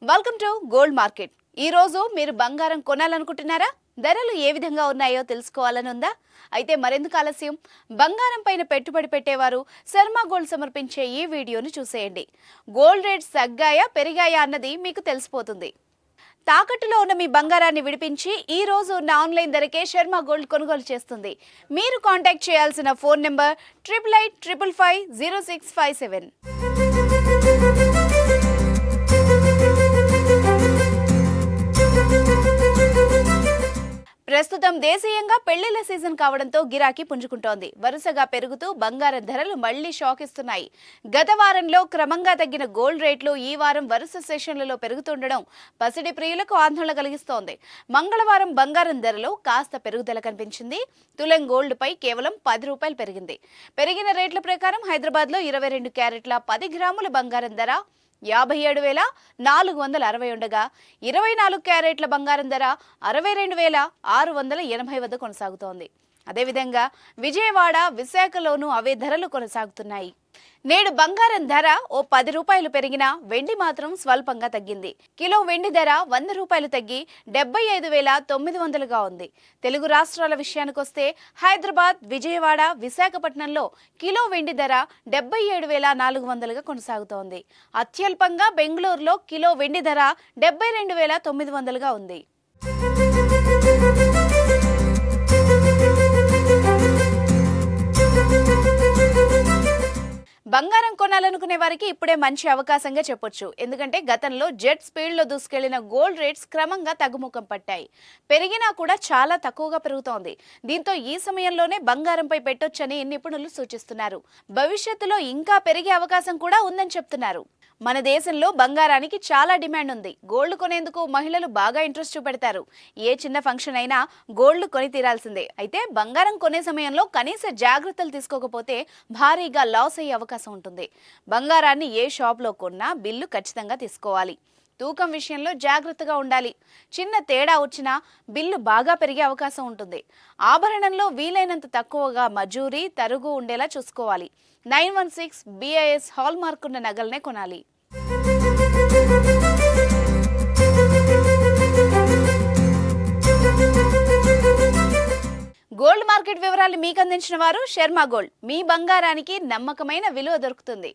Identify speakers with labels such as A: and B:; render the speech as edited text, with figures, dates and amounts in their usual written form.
A: Welcome to gold market. ఈ రోజు మీరు బంగారం కొనాలనుకుంటున్నారా? ధరలు ఏ విధంగా ఉన్నాయో తెలుసుకోవాలని ఉందా? అయితే మరెందుకు ఆలస్యం? బంగారం పైన పెట్టుబడి పెట్టేవారు శర్మ గోల్డ్ సమర్పించే ఈ వీడియోను చూసేయండి. గోల్డ్ రేట్స్ తగ్గాయా పెరిగాయా అన్నది మీకు తెలిసిపోతుంది. తాకట్టులో ఉన్న మీ బంగారాన్ని విడిపించి ఈ రోజు ఉన్న ఆన్లైన్ ధరకే శర్మ గోల్డ్ కొనుగోలు చేస్తుంది. మీరు కాంటాక్ట్ చేయాల్సిన ఫోన్ నెంబర్ 8855550657. ప్రస్తుతం దేశీయంగా పెళ్లిళ్ల సీజన్ కావడంతో గిరాకీ పుంజుకుంటోంది. వరుసగా పెరుగుతూ బంగారం ధరలు మళ్లీ షాక్ ఇస్తున్నాయి. గత వారంలో క్రమంగా తగ్గిన గోల్డ్ రేట్లు ఈ వారం వరుస సెషన్లలో పెరుగుతుండడం పసిడి ప్రియులకు ఆందోళన కలిగిస్తోంది. మంగళవారం బంగారం ధరలో కాస్త పెరుగుదల కనిపించింది. తులం గోల్డ్ పై కేవలం 10 రూపాయలు పెరిగింది. పెరిగిన రేట్ల ప్రకారం హైదరాబాద్ లో 22 క్యారెట్ల 10 గ్రాముల బంగారం ధర 57,460 ఉండగా 24 క్యారెట్ల బంగారం ధర 62,680 వద్ద కొనసాగుతోంది. అదేవిధంగా విజయవాడ, విశాఖలోనూ అవే ధరలు కొనసాగుతున్నాయి. నేడు బంగారం ధర ఓ 10 రూపాయలు పెరిగినా వెండి మాత్రం స్వల్పంగా తగ్గింది. కిలో వెండి ధర 100 రూపాయలు తగ్గి 75,900గా ఉంది. తెలుగు రాష్ట్రాల విషయానికొస్తే హైదరాబాద్, విజయవాడ, విశాఖపట్నంలో కిలో వెండి ధర 77,400గా కొనసాగుతోంది. అత్యల్పంగా బెంగళూరులో కిలో వెండి ధర 72,900గా ఉంది. బంగారం కొనాలనుకునే వారికి ఇప్పుడే మంచి అవకాశంగా చెప్పొచ్చు. ఎందుకంటే గతంలో జెట్ స్పీడ్లో దూసుకెళ్లిన గోల్డ్ రేట్స్ క్రమంగా తగ్గుముఖం పట్టాయి. పెరిగినా కూడా చాలా తక్కువగా పెరుగుతోంది. దీంతో ఈ సమయంలోనే బంగారంపై పెట్టొచ్చని నిపుణులు సూచిస్తున్నారు. భవిష్యత్తులో ఇంకా పెరిగే అవకాశం కూడా ఉందని చెప్తున్నారు. మన దేశంలో బంగారానికి చాలా డిమాండ్ ఉంది. గోల్డ్ కొనేందుకు మహిళలు బాగా ఇంట్రెస్ట్ చూపెడతారు. ఏ చిన్న ఫంక్షన్ అయినా గోల్డ్ కొని తీరాల్సిందే. అయితే బంగారం కొనే సమయంలో కనీస జాగ్రత్తలు తీసుకోకపోతే భారీగా లాస్ అయ్యే అవకాశం ఉంటుంది. బంగారాన్ని ఏ షాప్లో కొన్నా బిల్లు ఖచ్చితంగా తీసుకోవాలి. తూకం విషయంలో జాగ్రత్తగా ఉండాలి. చిన్న తేడా వచ్చినా బిల్లు బాగా పెరిగే అవకాశం ఉంటుంది. ఆభరణంలో వీలైనంత తక్కువగా మజూరీ, తరుగు ఉండేలా చూసుకోవాలి. 916 BIS హాల్ మార్క్ ఉన్న నగలనే కొనాలి. గోల్డ్ మార్కెట్ వివరాలు మీకు అందించిన వారు శర్మ గోల్డ్. మీ బంగారానికి నమ్మకమైన విలువ దొరుకుతుంది.